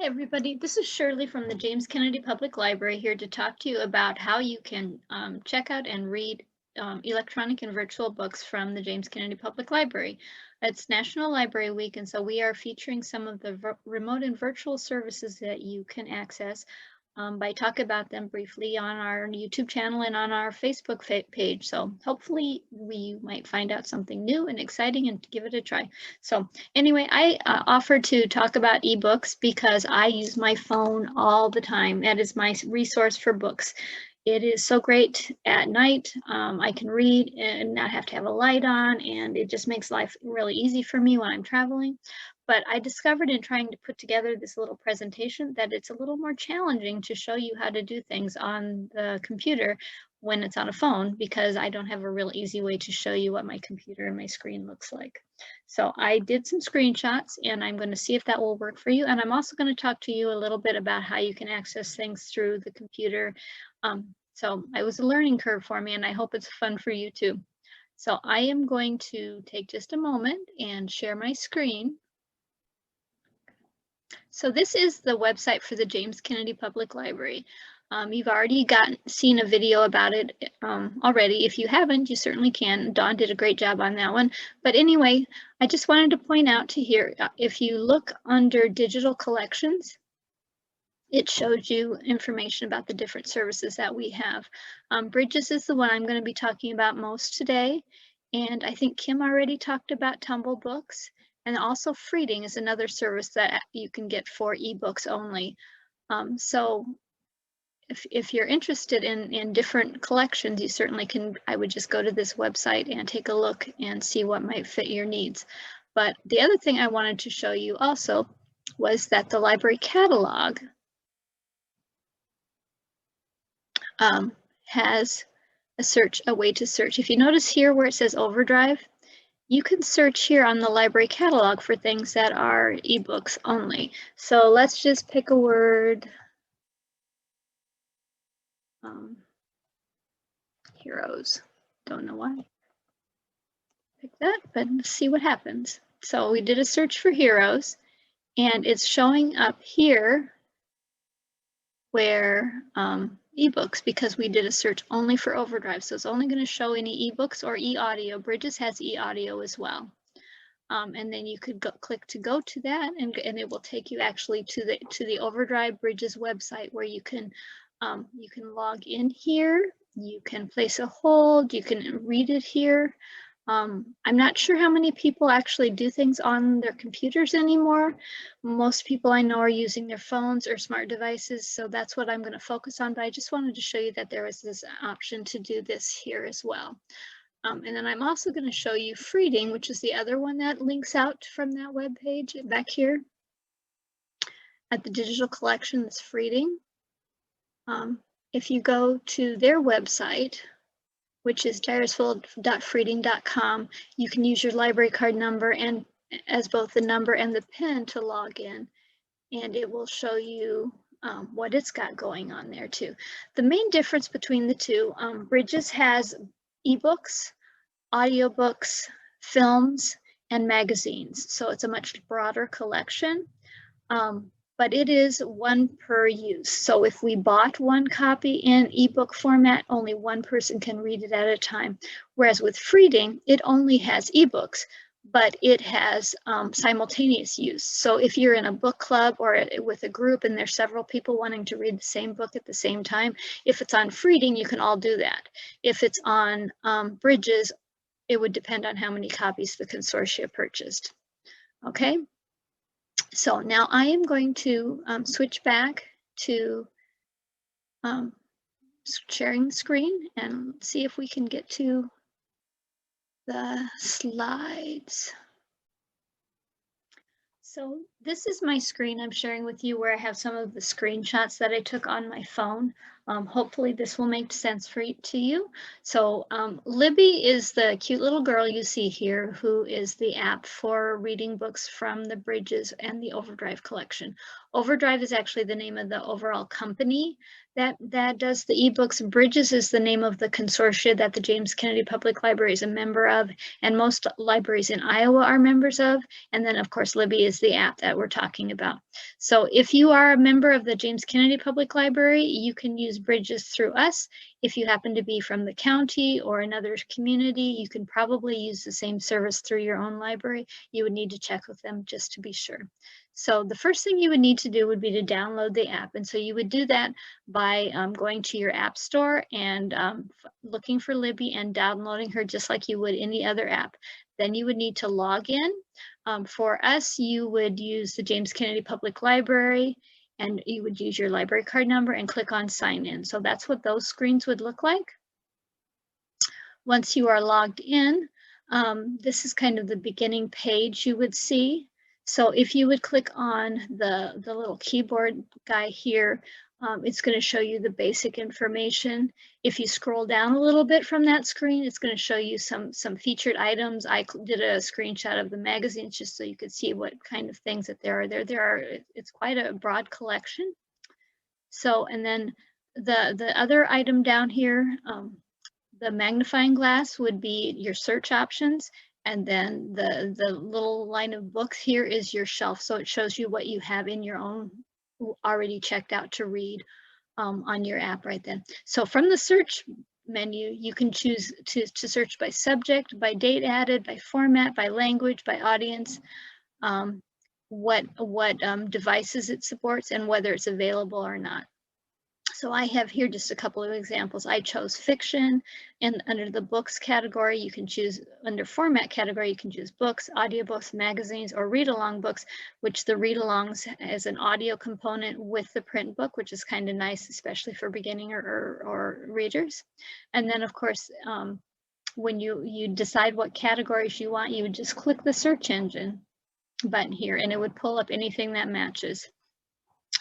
Hi, everybody. This is Shirley from the James Kennedy Public Library here to talk to you about how you can check out and read electronic and virtual books from the James Kennedy Public Library. It's National Library Week, and so we are featuring some of the remote and virtual services that you can access by talking about them briefly on our YouTube channel and on our Facebook page. So hopefully we might find out something new and exciting and give it a try. So anyway, I offered to talk about ebooks because I use my phone all the time. That is my resource for books. It is so great at night. I can read and not have to have a light on, and it just makes life really easy for me when I'm traveling. But I discovered in trying to put together this little presentation that it's a little more challenging to show you how to do things on the computer when it's on a phone, because I don't have a real easy way to show you what my computer and my screen looks like. So I did some screenshots, and I'm going to see if that will work for you. And I'm also going to talk to you a little bit about how you can access things through the computer. So it was a learning curve for me, and I hope it's fun for you too. So I am going to take just a moment and share my screen. So this is the website for the James Kennedy Public Library. You've already seen a video about it already. If you haven't, you certainly can. Dawn did a great job on that one. But anyway, I just wanted to point out to here, if you look under digital collections, it shows you information about the different services that we have. Bridges is the one I'm going to be talking about most today. And I think Kim already talked about Tumble Books. And also Freading is another service that you can get for ebooks only. So if you're interested in different collections, you certainly can. I would just go to this website and take a look and see what might fit your needs. But the other thing I wanted to show you also was that the library catalog has a way to search. If you notice here where it says Overdrive, you can search here on the library catalog for things that are ebooks only. So let's just pick a word. Heroes. Don't know why. Pick that, but let's see what happens. So we did a search for heroes, and it's showing up here where ebooks, because we did a search only for Overdrive. So it's only going to show any ebooks or e-audio. Bridges has e-audio as well. And then you could click to go to that, and it will take you actually to the Overdrive Bridges website, where you can log in here, you can place a hold, you can read it here. I'm not sure how many people actually do things on their computers anymore. Most people I know are using their phones or smart devices, so that's what I'm going to focus on. But I just wanted to show you that there is this option to do this here as well. And then I'm also going to show you Freading, which is the other one that links out from that web page back here at the digital collection. That's Freading. If you go to their website, which is dyersville.freading.com, you can use your library card number and as both the number and the PIN to log in, and it will show you what it's got going on there too. The main difference between the two, Bridges has ebooks, audiobooks, films, and magazines. So it's a much broader collection, but it is one per use. So if we bought one copy in ebook format, only one person can read it at a time. Whereas with Freading, it only has ebooks, but it has simultaneous use. So if you're in a book club or with a group and there's several people wanting to read the same book at the same time, if it's on Freading, you can all do that. If it's on Bridges, it would depend on how many copies the consortia purchased. Okay, so now I am going to switch back to sharing the screen and see if we can get to the slides. So this is my screen I'm sharing with you, where I have some of the screenshots that I took on my phone. Hopefully this will make sense to you. So Libby is the cute little girl you see here who is the app for reading books from the Bridges and the Overdrive collection. Overdrive is actually the name of the overall company that does the ebooks. Bridges is the name of the consortia that the James Kennedy Public Library is a member of, and most libraries in Iowa are members of. And then of course Libby is the app that we're talking about. So if you are a member of the James Kennedy Public Library, you can use Bridges through us. If you happen to be from the county or another community, you can probably use the same service through your own library. You would need to check with them just to be sure. So the first thing you would need to do would be to download the app. And so you would do that by going to your app store and looking for Libby and downloading her just like you would any other app. Then you would need to log in. For us, you would use the James Kennedy Public Library and you would use your library card number and click on sign in. So that's what those screens would look like. Once you are logged in, this is kind of the beginning page you would see. So if you would click on the little keyboard guy here, it's going to show you the basic information. If you scroll down a little bit from that screen, it's going to show you some featured items. I did a screenshot of the magazines just so you could see what kind of things that there are. It's quite a broad collection. So, and then the other item down here, the magnifying glass would be your search options. And then the little line of books here is your shelf. So it shows you what you have in your own already checked out to read on your app right then. So from the search menu, you can choose to search by subject, by date added, by format, by language, by audience, what devices it supports, and whether it's available or not. So I have here just a couple of examples. I chose fiction, and under the books category, you can choose, under format category, you can choose books, audiobooks, magazines, or read-along books, which the read-alongs has an audio component with the print book, which is kind of nice, especially for beginning or readers. And then of course, when you decide what categories you want, you would just click the search engine button here, and it would pull up anything that matches.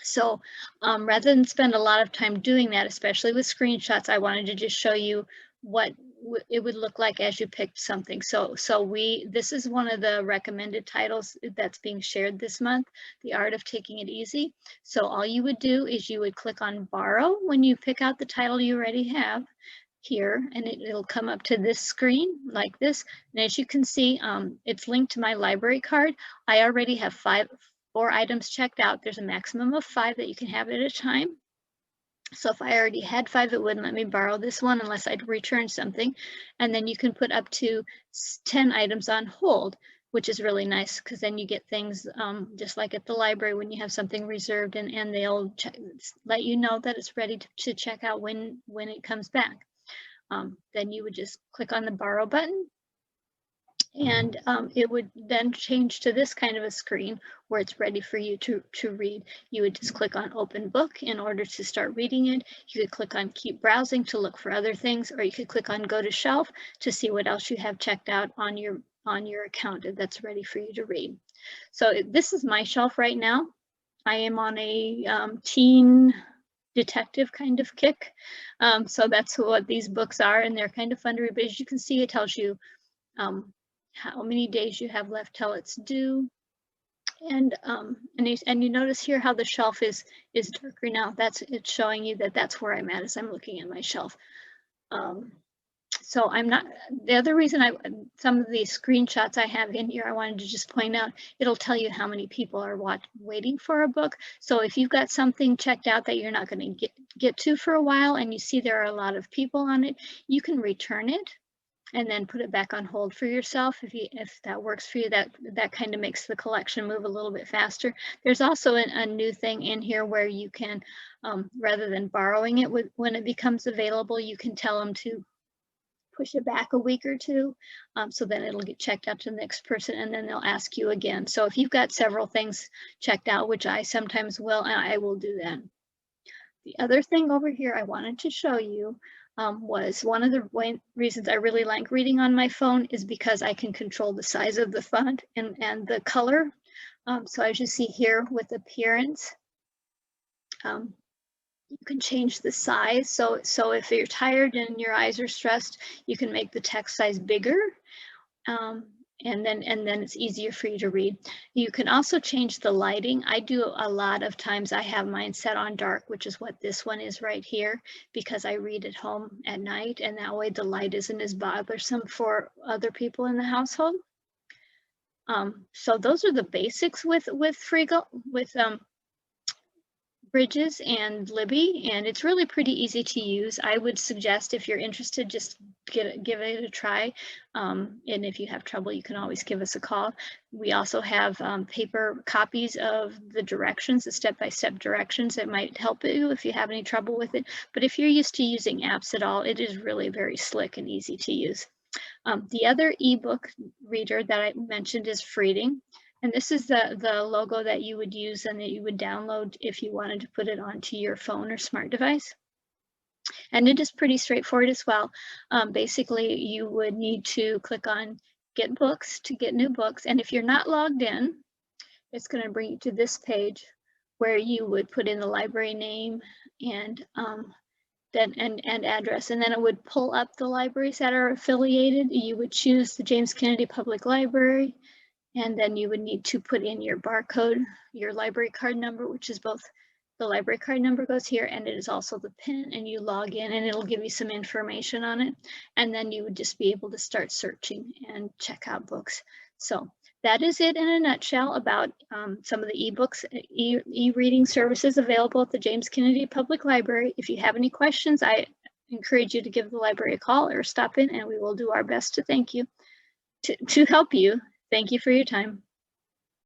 So rather than spend a lot of time doing that, especially with screenshots, I wanted to just show you what it would look like as you picked something. So this is one of the recommended titles that's being shared this month, The Art of Taking It Easy. So all you would do is you would click on borrow when you pick out the title you already have here, and it'll come up to this screen like this. And as you can see, it's linked to my library card. I already have 4 items checked out. There's a maximum of 5 that you can have at a time. So if I already had 5, it wouldn't let me borrow this one unless I'd return something. And then you can put up to 10 items on hold, which is really nice because then you get things just like at the library when you have something reserved, and they'll let you know that it's ready to check out when it comes back. Then you would just click on the borrow button, and it would then change to this kind of a screen where it's ready for you to read. You would just click on open book in order to start reading it. You could click on keep browsing to look for other things, or you could click on go to shelf to see what else you have checked out on your account that's ready for you to read. So this is my shelf right now. I am on a teen detective kind of kick. So that's what these books are, and they're kind of fun to read. But as you can see, it tells you how many days you have left till it's due. And you notice here how the shelf is darker now. It's showing you that that's where I'm at as I'm looking at my shelf. So I'm not, the other reason some of these screenshots I have in here, I wanted to just point out, it'll tell you how many people are waiting for a book. So if you've got something checked out that you're not going to get to for a while, and you see there are a lot of people on it, you can return it and then put it back on hold for yourself if that works for you. That kind of makes the collection move a little bit faster. There's also a new thing in here where you can, rather than borrowing it when it becomes available, you can tell them to push it back a week or two, so then it'll get checked out to the next person, and then they'll ask you again. So if you've got several things checked out, which I sometimes will, and I will do that. The other thing over here I wanted to show you was one of the reasons I really like reading on my phone is because I can control the size of the font and the color. So as you see here with appearance, You can change the size. So if you're tired and your eyes are stressed, you can make the text size bigger. And then it's easier for you to read. You can also change the lighting. I do a lot of times I have mine set on dark, which is what this one is right here, because I read at home at night, and that way the light isn't as bothersome for other people in the household. So those are the basics with Freading, with Bridges and Libby, and it's really pretty easy to use. I would suggest, if you're interested, just give it a try. And if you have trouble, you can always give us a call. We also have paper copies of the directions, the step-by-step directions that might help you if you have any trouble with it. But if you're used to using apps at all, it is really very slick and easy to use. The other ebook reader that I mentioned is Freading. And this is the logo that you would use and that you would download if you wanted to put it onto your phone or smart device. And it is pretty straightforward as well. Basically, you would need to click on Get Books to get new books. And if you're not logged in, it's going to bring you to this page where you would put in the library name and and address, and then it would pull up the libraries that are affiliated. You would choose the James Kennedy Public Library, and then you would need to put in your barcode, your library card number, which is both the library card number goes here and it is also the PIN, and you log in and it'll give you some information on it. And then you would just be able to start searching and check out books. So that is it in a nutshell about some of the ebooks, e-reading services available at the James Kennedy Public Library. If you have any questions, I encourage you to give the library a call or stop in, and we will do our best to help you. Thank you for your time.